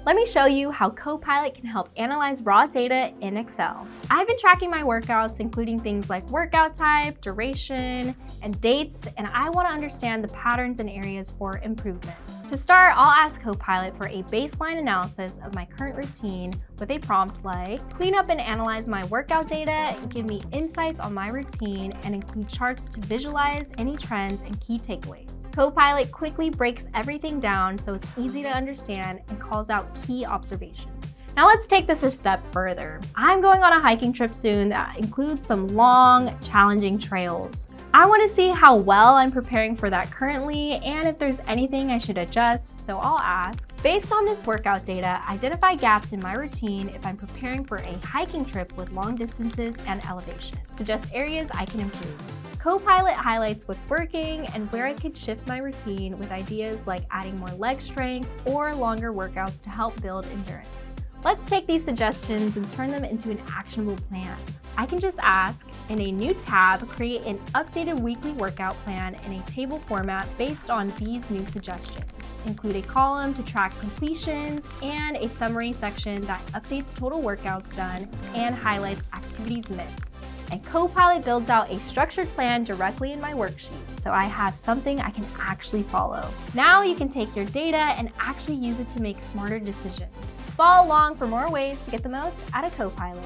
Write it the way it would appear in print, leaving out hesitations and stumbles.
Let me show you how Copilot can help analyze raw data in Excel. I've been tracking my workouts, including things like workout type, duration, and dates, and I want to understand the patterns and areas for improvement. To start, I'll ask Copilot for a baseline analysis of my current routine with a prompt like, clean up and analyze my workout data, give me insights on my routine, and include charts to visualize any trends and key takeaways. Copilot quickly breaks everything down so it's easy to understand and calls out key observations. Now let's take this a step further. I'm going on a hiking trip soon that includes some long, challenging trails. I want to see how well I'm preparing for that currently and if there's anything I should adjust, so I'll ask, based on this workout data, identify gaps in my routine if I'm preparing for a hiking trip with long distances and elevation. Suggest areas I can improve. Copilot highlights what's working and where I could shift my routine with ideas like adding more leg strength or longer workouts to help build endurance. Let's take these suggestions and turn them into an actionable plan. I can just ask, in a new tab, create an updated weekly workout plan in a table format based on these new suggestions. Include a column to track completions and a summary section that updates total workouts done and highlights activities missed. And Copilot builds out a structured plan directly in my worksheet, so I have something I can actually follow. Now you can take your data and actually use it to make smarter decisions. Follow along for more ways to get the most out of Copilot.